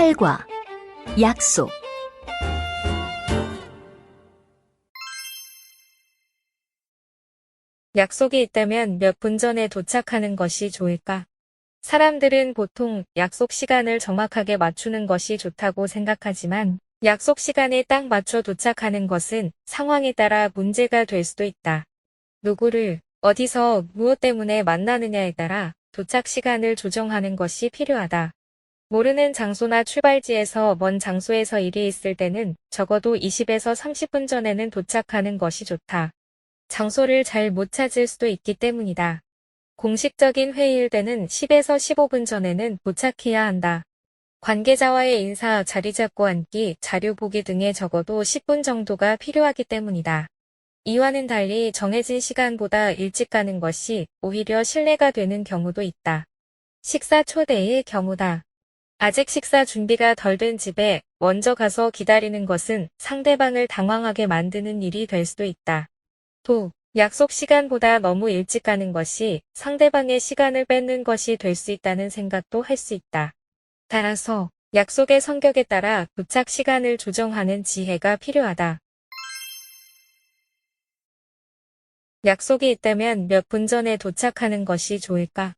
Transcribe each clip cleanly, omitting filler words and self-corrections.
8과 약속. 약속이 있다면 몇 분 전에 도착하는 것이 좋을까? 사람들은 보통 약속 시간을 정확하게 맞추는 것이 좋다고 생각하지만 약속 시간에 딱 맞춰 도착하는 것은 상황에 따라 문제가 될 수도 있다. 누구를 어디서 무엇 때문에 만나느냐에 따라 도착 시간을 조정하는 것이 필요하다. 모르는 장소나 출발지에서 먼 장소에서 일이 있을 때는 적어도 20에서 30분 전에는 도착하는 것이 좋다. 장소를 잘 못 찾을 수도 있기 때문이다. 공식적인 회의일 때는 10에서 15분 전에는 도착해야 한다. 관계자와의 인사, 자리 잡고 앉기, 자료 보기 등에 적어도 10분 정도가 필요하기 때문이다. 이와는 달리 정해진 시간보다 일찍 가는 것이 오히려 신뢰가 되는 경우도 있다. 식사 초대의 경우다. 아직 식사 준비가 덜 된 집에 먼저 가서 기다리는 것은 상대방을 당황하게 만드는 일이 될 수도 있다. 또, 약속 시간보다 너무 일찍 가는 것이 상대방의 시간을 뺏는 것이 될 수 있다는 생각도 할 수 있다. 따라서 약속의 성격에 따라 도착 시간을 조정하는 지혜가 필요하다. 약속이 있다면 몇 분 전에 도착하는 것이 좋을까?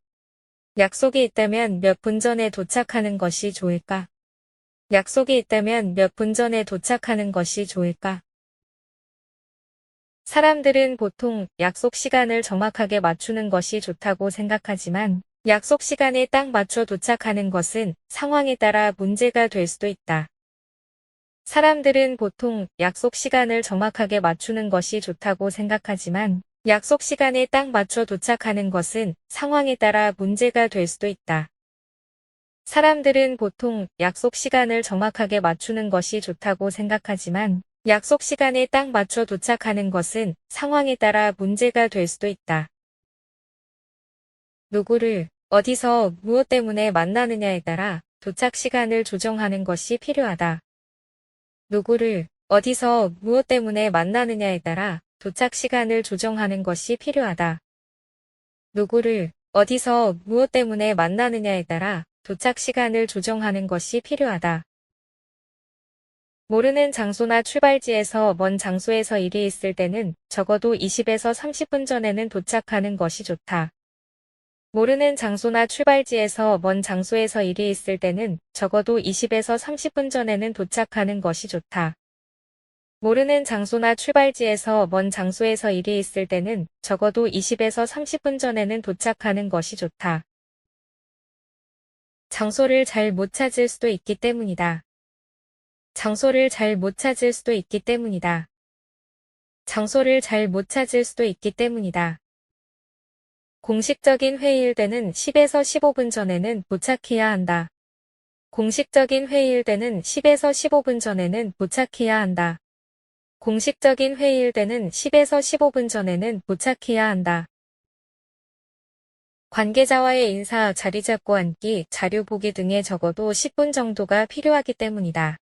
약속이 있다면 몇 분 전에 도착하는 것이 좋을까? 약속이 있다면 몇 분 전에 도착하는 것이 좋을까? 사람들은 보통 약속 시간을 정확하게 맞추는 것이 좋다고 생각하지만 약속 시간에 딱 맞춰 도착하는 것은 상황에 따라 문제가 될 수도 있다. 사람들은 보통 약속 시간을 정확하게 맞추는 것이 좋다고 생각하지만 약속 시간에 딱 맞춰 도착하는 것은 상황에 따라 문제가 될 수도 있다. 사람들은 보통 약속 시간을 정확하게 맞추는 것이 좋다고 생각하지만 약속 시간에 딱 맞춰 도착하는 것은 상황에 따라 문제가 될 수도 있다. 누구를 어디서 무엇 때문에 만나느냐에 따라 도착 시간을 조정하는 것이 필요하다. 누구를 어디서 무엇 때문에 만나느냐에 따라 도착 시간을 조정하는 것이 필요하다. 누구를 어디서 무엇 때문에 만나느냐에 따라 도착 시간을 조정하는 것이 필요하다. 모르는 장소나 출발지에서 먼 장소에서 일이 있을 때는 적어도 20에서 30분 전에는 도착하는 것이 좋다. 모르는 장소나 출발지에서 먼 장소에서 일이 있을 때는 적어도 20에서 30분 전에는 도착하는 것이 좋다. 모르는 장소나 출발지에서 먼 장소에서 일이 있을 때는 적어도 20에서 30분 전에는 도착하는 것이 좋다. 장소를 잘 못 찾을 수도 있기 때문이다. 장소를 잘 못 찾을 수도 있기 때문이다. 장소를 잘 못 찾을 수도 있기 때문이다. 공식적인 회의일 때는 10에서 15분 전에는 도착해야 한다. 공식적인 회의일 때는 10에서 15분 전에는 도착해야 한다. 공식적인 회의일 때는 10에서 15분 전에는 도착해야 한다. 관계자와의 인사, 자리 잡고 앉기, 자료 보기 등에 적어도 10분 정도가 필요하기 때문이다.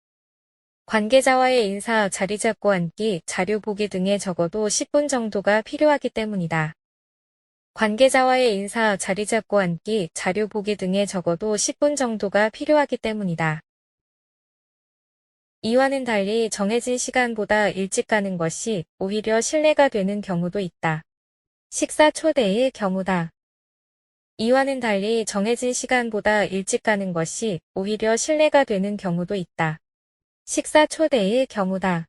관계자와의 인사, 자리 잡고 앉기, 자료 보기 등에 적어도 10분 정도가 필요하기 때문이다. 관계자와의 인사, 자리 잡고 앉기, 자료 보기 등에 적어도 10분 정도가 필요하기 때문이다. 이와는 달리 정해진 시간보다 일찍 가는 것이 오히려 신뢰가 되는 경우도 있다. 식사 초대의 경우다. 이와는 달리 정해진 시간보다 일찍 가는 것이 오히려 신뢰가 되는 경우도 있다. 식사 초대의 경우다.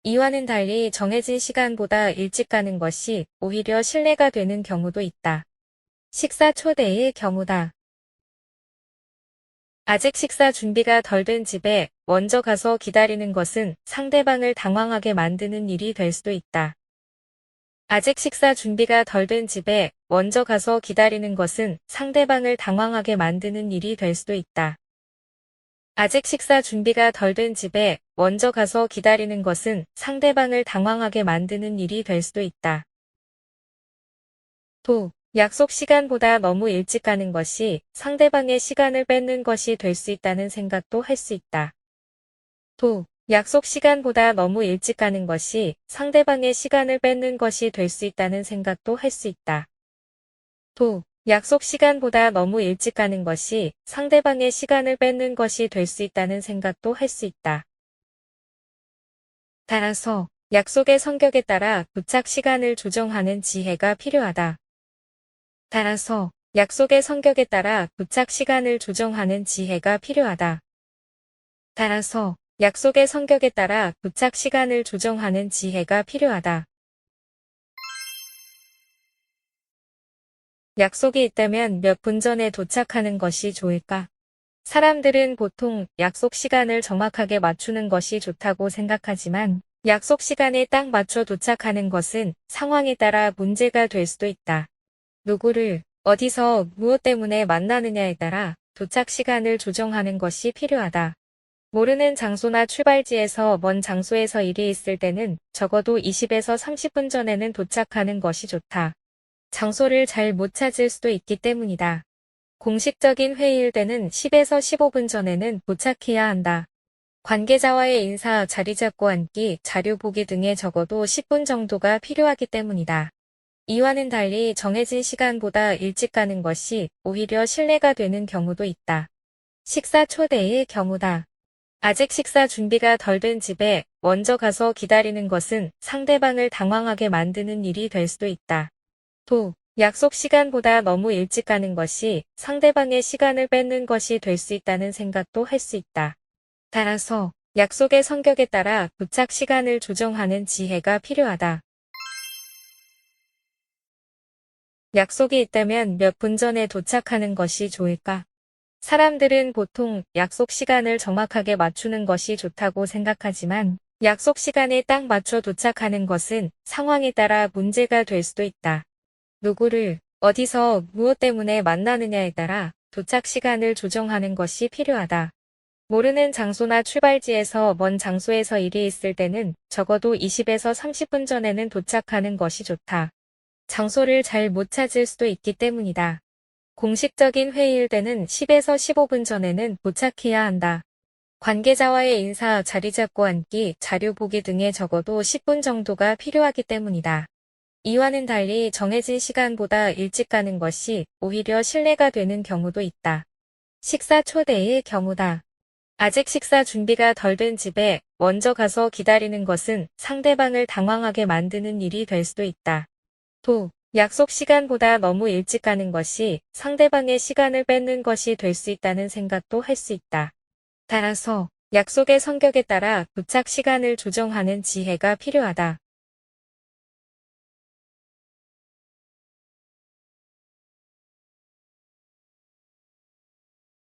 이와는 달리 정해진 시간보다 일찍 가는 것이 오히려 신뢰가 되는 경우도 있다. 식사 초대의 경우다. 아직 식사 준비가 덜 된 집에 먼저 가서 기다리는 것은 상대방을 당황하게 만드는 일이 될 수도 있다. 아직 식사 준비가 덜 된 집에 먼저 가서 기다리는 것은 상대방을 당황하게 만드는 일이 될 수도 있다. 아직 식사 준비가 덜 된 집에 먼저 가서 기다리는 것은 상대방을 당황하게 만드는 일이 될 수도 있다. 또, 약속 시간보다 너무 일찍 가는 것이 상대방의 시간을 뺏는 것이 될 수 있다는 생각도 할 수 있다. 또, 약속 시간보다 너무 일찍 가는 것이 상대방의 시간을 뺏는 것이 될 수 있다는 생각도 할 수 있다. 또, 약속 시간보다 너무 일찍 가는 것이 상대방의 시간을 뺏는 것이 될 수 있다는 생각도 할 수 있다. 따라서 약속의 성격에 따라 도착 시간을 조정하는 지혜가 필요하다. 따라서 약속의 성격에 따라 도착 시간을 조정하는 지혜가 필요하다. 따라서 약속의 성격에 따라 도착 시간을 조정하는 지혜가 필요하다. 약속이 있다면 몇 분 전에 도착하는 것이 좋을까? 사람들은 보통 약속 시간을 정확하게 맞추는 것이 좋다고 생각하지만 약속 시간에 딱 맞춰 도착하는 것은 상황에 따라 문제가 될 수도 있다. 누구를 어디서 무엇 때문에 만나느냐에 따라 도착 시간을 조정하는 것이 필요하다. 모르는 장소나 출발지에서 먼 장소에서 일이 있을 때는 적어도 20에서 30분 전에는 도착하는 것이 좋다. 장소를 잘 못 찾을 수도 있기 때문이다. 공식적인 회의일 때는 10에서 15분 전에는 도착해야 한다. 관계자와의 인사, 자리 잡고 앉기, 자료 보기 등에 적어도 10분 정도가 필요하기 때문이다. 이와는 달리 정해진 시간보다 일찍 가는 것이 오히려 신뢰가 되는 경우도 있다. 식사 초대의 경우다. 아직 식사 준비가 덜 된 집에 먼저 가서 기다리는 것은 상대방을 당황하게 만드는 일이 될 수도 있다. 또, 약속 시간보다 너무 일찍 가는 것이 상대방의 시간을 뺏는 것이 될 수 있다는 생각도 할 수 있다. 따라서 약속의 성격에 따라 도착 시간을 조정하는 지혜가 필요하다. 약속이 있다면 몇 분 전에 도착하는 것이 좋을까? 사람들은 보통 약속 시간을 정확하게 맞추는 것이 좋다고 생각하지만 약속 시간에 딱 맞춰 도착하는 것은 상황에 따라 문제가 될 수도 있다. 누구를 어디서 무엇 때문에 만나느냐에 따라 도착 시간을 조정하는 것이 필요하다. 모르는 장소나 출발지에서 먼 장소에서 일이 있을 때는 적어도 20에서 30분 전에는 도착하는 것이 좋다. 장소를 잘 못 찾을 수도 있기 때문이다. 공식적인 회의일 때는 10에서 15분 전에는 도착해야 한다. 관계자와의 인사, 자리 잡고 앉기, 자료 보기 등에 적어도 10분 정도가 필요하기 때문이다. 이와는 달리 정해진 시간보다 일찍 가는 것이 오히려 신뢰가 되는 경우도 있다. 식사 초대의 경우다. 아직 식사 준비가 덜 된 집에 먼저 가서 기다리는 것은 상대방을 당황하게 만드는 일이 될 수도 있다. 또, 약속 시간보다 너무 일찍 가는 것이 상대방의 시간을 뺏는 것이 될 수 있다는 생각도 할 수 있다. 따라서 약속의 성격에 따라 도착 시간을 조정하는 지혜가 필요하다.